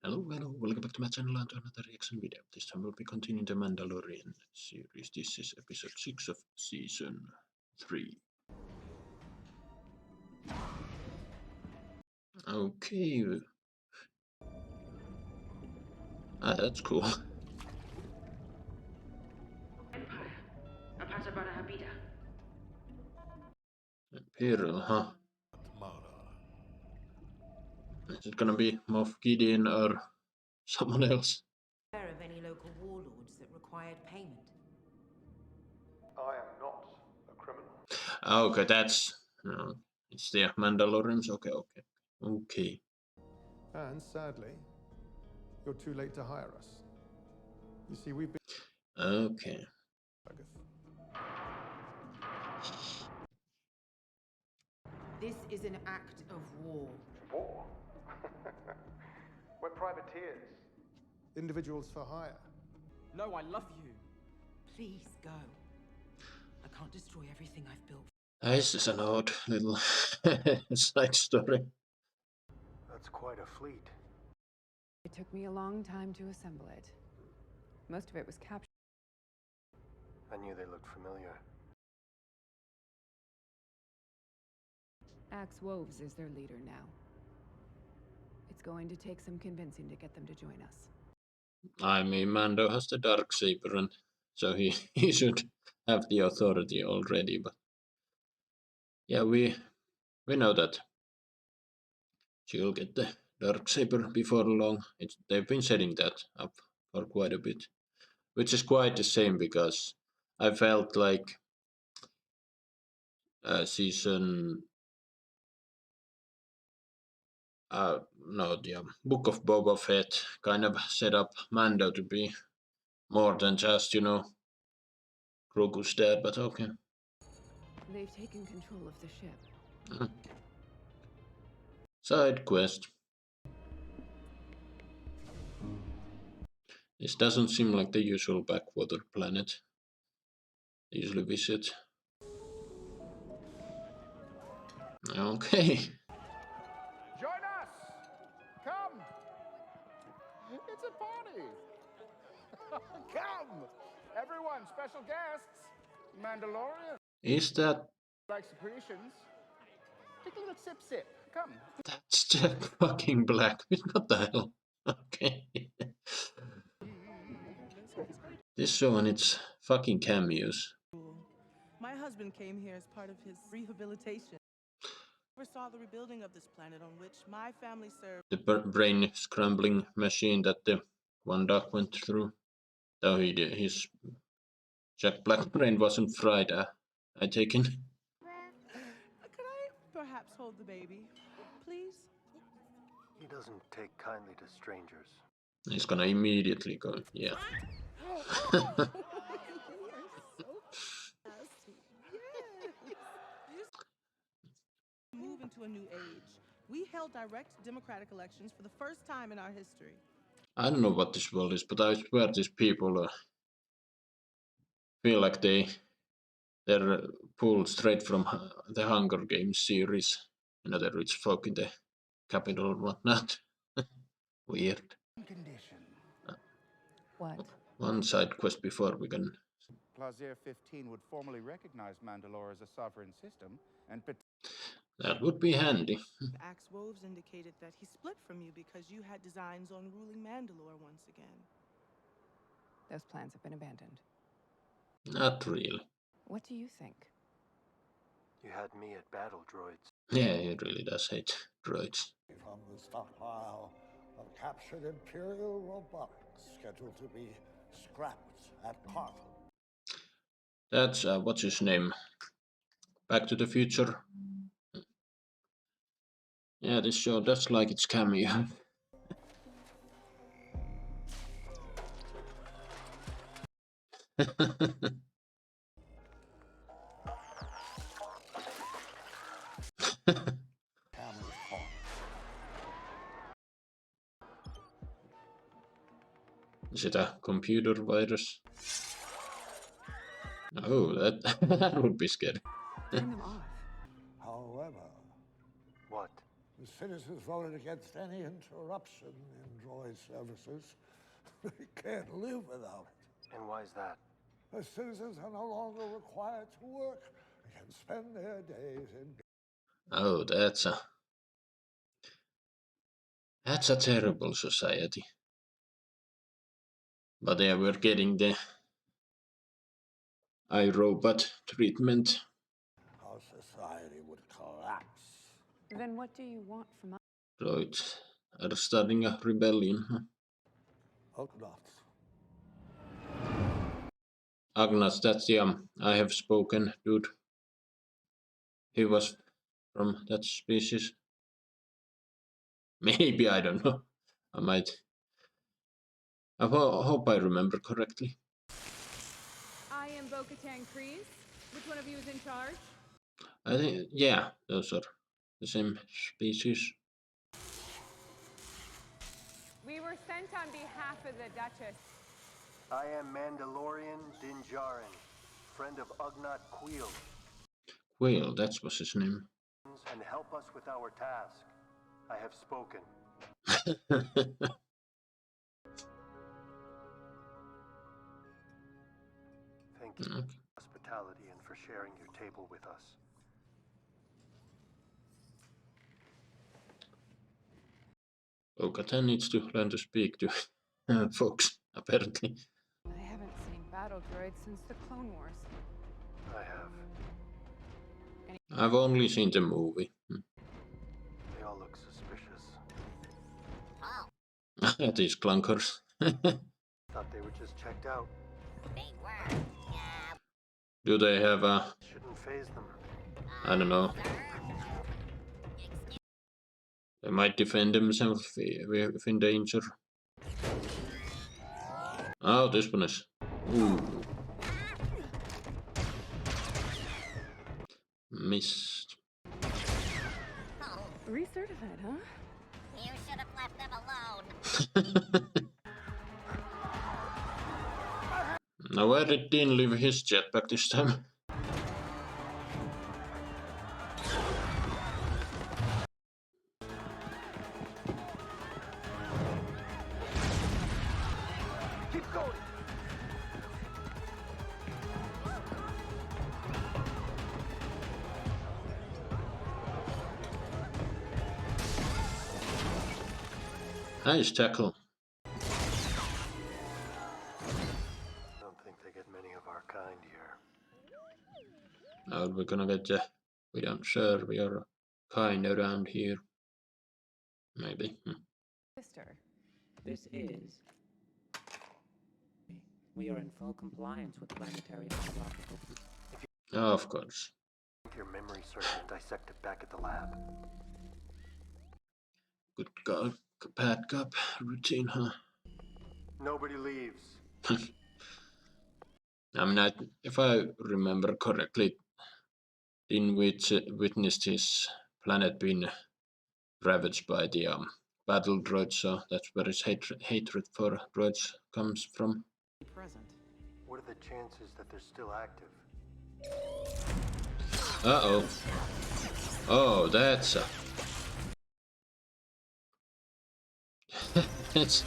Hello, welcome back to my channel and to another reaction video. This time we'll be continuing the Mandalorian series. This is episode 6 of season 3. Okay. That's cool. Imperial, huh? Is it gonna be Moff Gideon or someone else? Aware of any local warlords that required payment? I am not a criminal. Okay, that's... it's the Mandalorians. Okay. And sadly, you're too late to hire us. You see, we've been... Okay. This is an act of war. War? We're privateers. Individuals for hire. No, I love you. Please go. I can't destroy everything I've built. This is an odd little side story. That's quite a fleet. It took me a long time to assemble it. Most of it was captured. I knew they looked familiar. Axe Woves is their leader now. It's going to take some convincing to get them to join us. I mean, Mando has the dark saber, and so he should have the authority already. But yeah, we know that she'll get the dark saber before long. They've been setting that up for quite a bit, which is quite the same because I felt like season. The Book of Boba Fett kind of set up Mando to be more than just, Grogu's dad, but okay. They've taken control of the ship. Side quest. This doesn't seem like the usual backwater planet they usually visit. Okay. Join us! Come! It's a party! Come! Everyone, special guests! Mandalorian. Is that... Like secretions. Take a little sip. Come. That's Jack fucking Black. What the hell? Okay. This show and its fucking cameos. My husband came here as part of his rehabilitation. Oversaw the rebuilding of this planet on which my family served. The brain scrambling machine that the one duck went through. Though his Jack Black brain wasn't fried, I take it. Could I perhaps hold the baby, please? He doesn't take kindly to strangers. He's gonna immediately go, yeah. Move into a new age. We held direct democratic elections for the first time in our history. I don't know what this world is, but I swear these people feel like they're pulled straight from the Hunger Games series. The rich folk in the capital or whatnot. Weird. Condition. What? One side quest before we can... Plaisir 15 would formally recognize Mandalore as a sovereign system and... That would be handy. Axe Woves indicated that he split from you because you had designs on ruling Mandalore once again. Those plans have been abandoned. Not really. What do you think? You had me at battle droids. Yeah, he really does hate droids. From the stockpile of captured Imperial robotics scheduled to be scrapped at Carthage. That's, what's his name? Back to the Future. Yeah, this show does like its cameo. Is it a computer virus? Oh, that would be scary. Turn them off. However, What? The citizens voted against any interruption in droid services. They can't live without it. And why is that? The citizens are no longer required to work. They can spend their days in... Oh, that's a terrible society. But yeah, we're getting the iRobot treatment. Our society would collapse. Then what do you want from us? Droids are starting a rebellion. Ugnaughts. Agnes, that's the I have spoken dude. He was from that species. Maybe, I don't know. I might. I hope I remember correctly. I am Bo-Katan Kryze. Which one of you is in charge? I think, yeah, those are the same species. We were sent on behalf of the Duchess. I am Mandalorian Din Djarin, friend of Ugnaught Queel, Whale, that was his name. and help us with our task. I have spoken. Thank you for Okay. hospitality and for sharing your table with us. Bo-Katan needs to learn to speak to folks, apparently. I haven't seen battle droids since the Clone Wars. I have. I've only seen the movie. They all look suspicious. These clunkers. Thought they were just checked out. Do they have a, Shouldn't phase them. I don't know. They might defend themselves if in danger. Oh, this one is. Ooh. Missed. Recertified, huh? You should have left them alone. Now where did Dean leave his jetpack this time? Keep going! Nice tackle. I don't think they get many of our kind here. Now we're gonna get the. We don't sure we are kind around here. Maybe. Sister. This is. We are in full compliance with planetary biological. Oh, of course. Your memory search and dissect it back at the lab. Good God, bad cop routine, huh? Nobody leaves. I mean, if I remember correctly, Dean witnessed his planet being ravaged by the battle droids, so that's where his hatred for droids comes from. Present. What are the chances that they're still active? Uh-oh. Oh, that's that's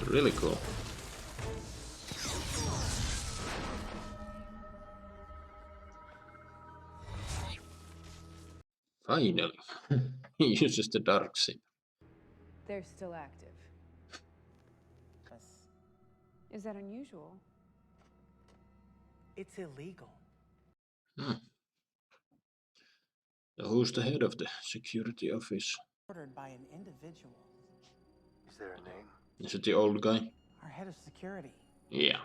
really cool. Finally, he uses the dark saber. They're still active. Yes. Is that unusual? It's illegal. So who's the head of the security office? Ordered by an individual. Is there a name? Is it the old guy? Our head of security. Yeah.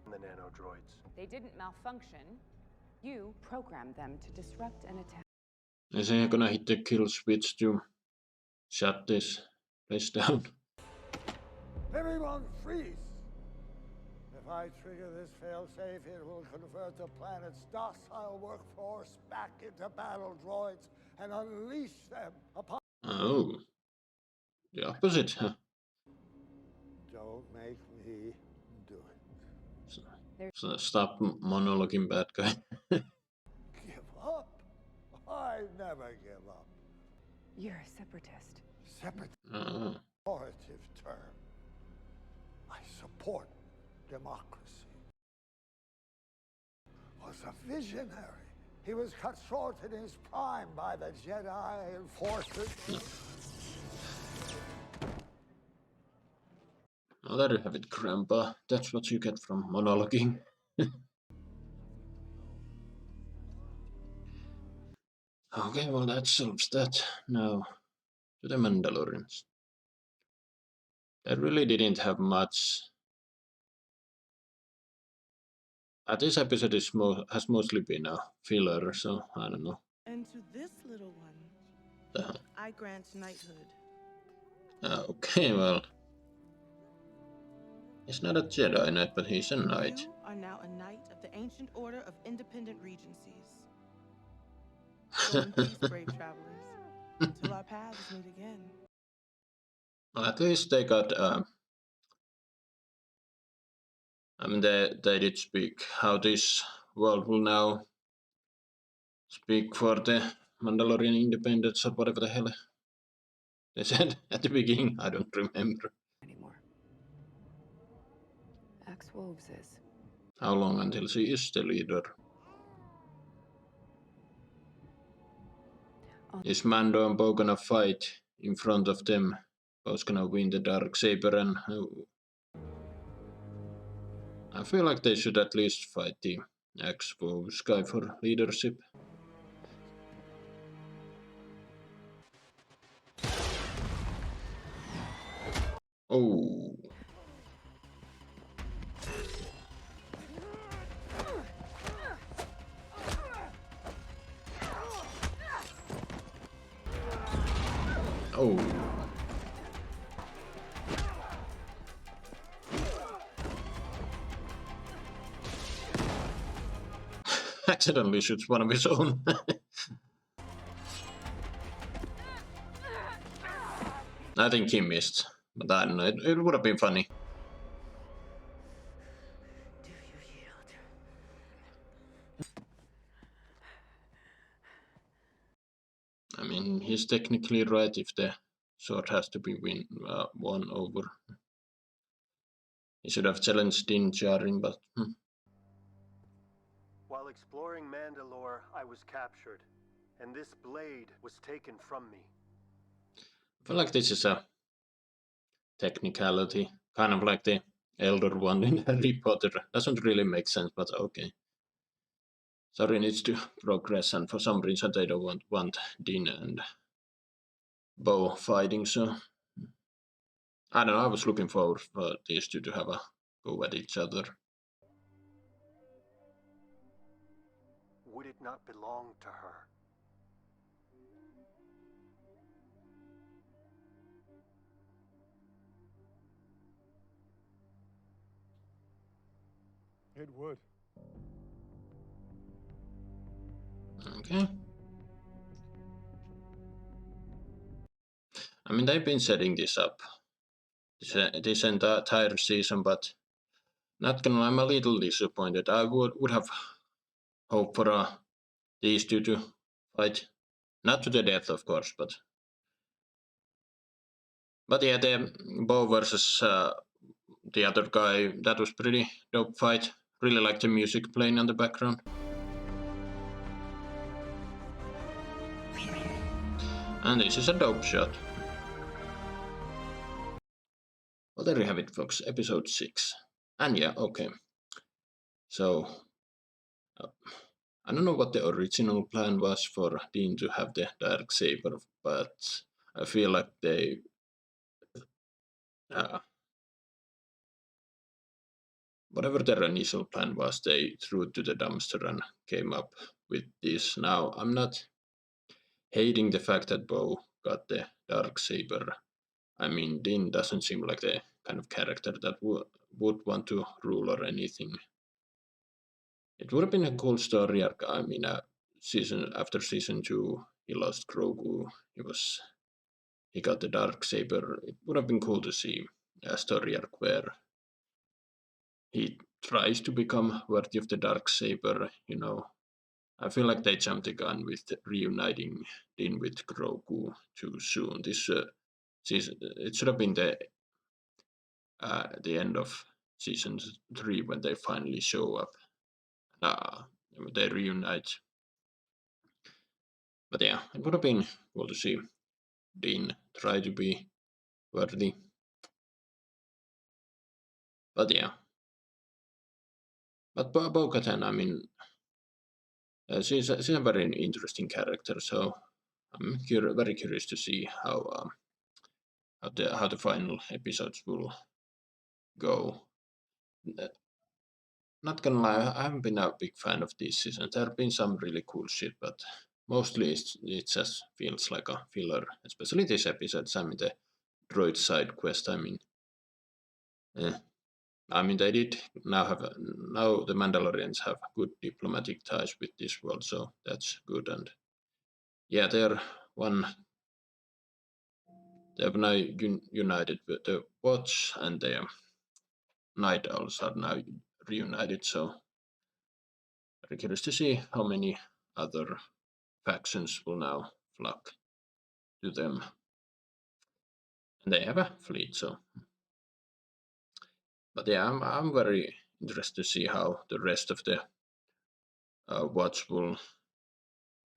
And the nanodroids. They didn't malfunction. You programmed them to disrupt an attack. Is he gonna hit the kill switch to shut this place down? Everyone freeze! If I trigger this failsafe, it will convert the planet's docile workforce back into battle droids and unleash them upon... Oh. The opposite, huh? Don't make me do it. So stop monologuing, bad guy. Give up! I I never give up. You're a separatist. Separation. Authoritative term. I support democracy. Was a visionary. He was cut short in his prime by the Jedi and forces. Oh, there you have it, Grandpa. That's what you get from monologuing. Okay, well, that solves that. Now, to the Mandalorians. They really didn't have much. This episode has mostly been a filler, so I don't know. And to this little one, I grant knighthood. Okay, well. He's not a Jedi Knight, but he's a knight. You are now a knight of the Ancient Order of Independent Regencies. Go in peace, brave travelers, till our paths meet again. Well, at least they got. I mean, they did speak how this world will now speak for the Mandalorian independence or whatever the hell they said at the beginning. I don't remember. Anymore. Ex-Wolves is. How long until she is the leader? Is Mando and Bo gonna fight in front of them? Bo's gonna win the Darksaber, and I feel like they should at least fight the ex-Wolves guy for leadership. Oh. Oh. Accidentally shoots one of his own. I think he missed, but I don't know, it would have been funny. Do you yield? I mean, he's technically right if the sword has to be won over. He should have challenged Din Djarin, but... While exploring Mandalore, I was captured, and this blade was taken from me. I feel like this is a technicality, kind of like the Elder One in Harry Potter. Doesn't really make sense, but okay. Story needs to progress, and for some reason they don't want Din and Bo fighting, so... I don't know, I was looking forward for these two to have a go at each other. Would it not belong to her? It would. Okay. I mean, they've been setting this up this entire season, but not gonna lie, I'm a little disappointed. I would have hoped for these two to fight, not to the death, of course, but yeah, the Bo versus the other guy, that was pretty dope fight. Really like the music playing on the background. And this is a dope shot. Well, there you have it, folks. Episode 6. And yeah, okay. So, I don't know what the original plan was for Dean to have the Darksaber, but I feel like they... whatever their initial plan was, they threw it to the dumpster and came up with this. Now, I'm not hating the fact that Bo got the Darksaber. I mean, Din doesn't seem like the kind of character that would want to rule or anything. It would have been a cool story arc. I mean, after season 2, he lost Grogu. He got the Darksaber. It would have been cool to see a story arc where he tries to become worthy of the Darksaber, you know, I feel like they jumped the gun with reuniting Din with Grogu too soon. This season, it should have been the end of season 3 when they finally show up. They reunite. But yeah, it would have been cool to see Din try to be worthy. But yeah. But Bo-Katan, I mean, she's a very interesting character, so I'm very curious to see how the final episodes will go. Not gonna lie, I haven't been a big fan of this season. There have been some really cool shit, but mostly it just feels like a filler, especially this episode. I mean, the droid side quest. I mean, they did now the Mandalorians have good diplomatic ties with this world, so that's good. And yeah, they've now united with the Watch, and the Night Owls are now reunited. So very curious to see how many other factions will now flock to them. And they have a fleet, so. But yeah, I'm very interested to see how the rest of the Watch will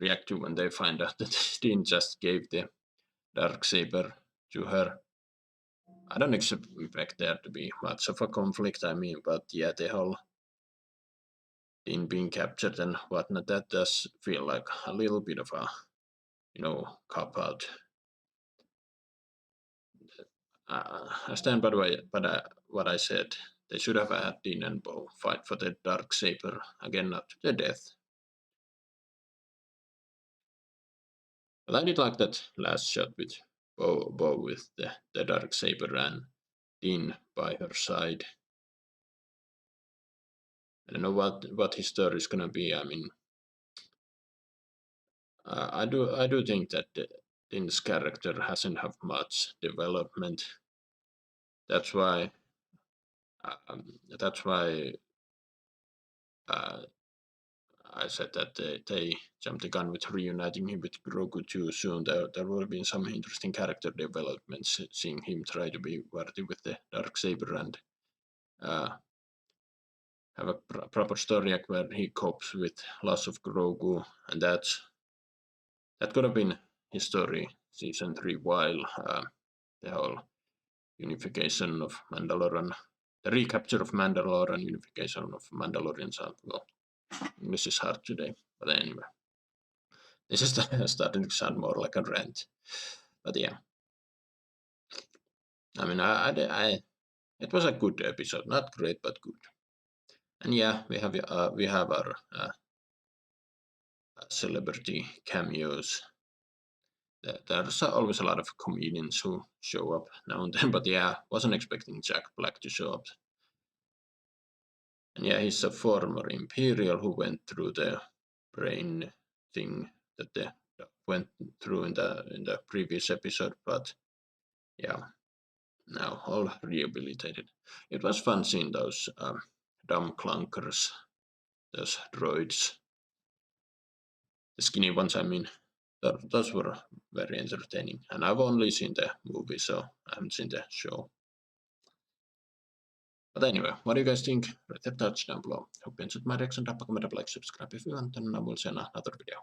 react to when they find out that Steen just gave the dark saber to her. I don't expect there to be much of a conflict. I mean, but yeah, the whole Steen being captured and whatnot, that does feel like a little bit of a cop out. I stand by what I said. They should have had Dean and Bo fight for the dark saber again, not to the death. But I did like that last shot with Bo with the dark saber and Dean by her side. I don't know what his story is gonna be. I mean, I do think that Dean's character hasn't have much development. That's why. That's why I said that they jumped the gun with reuniting him with Grogu too soon. There would have been some interesting character developments, seeing him try to be worthy with the dark saber and have a proper story arc where he copes with loss of Grogu, and that could have been his story season 3, while the whole unification of Mandalorian, the recapture of Mandalore and unification of Mandalorians. Well, English is hard today, but anyway. This is starting to sound more like a rant, but yeah. I mean, it was a good episode, not great, but good. And yeah, we have our celebrity cameos. There's always a lot of comedians who show up now and then, but yeah, wasn't expecting Jack Black to show up. And yeah, he's a former Imperial who went through the brain thing that they went through in the previous episode, but yeah, now all rehabilitated. It was fun seeing those dumb clunkers, those droids, the skinny ones. I mean, those were very entertaining. And I've only seen the movie, so I haven't seen the show. But anyway, what do you guys think? Write your thoughts down below. Hope you enjoyed my reaction. Drop a comment, like, subscribe if you want, and I will see you in another video.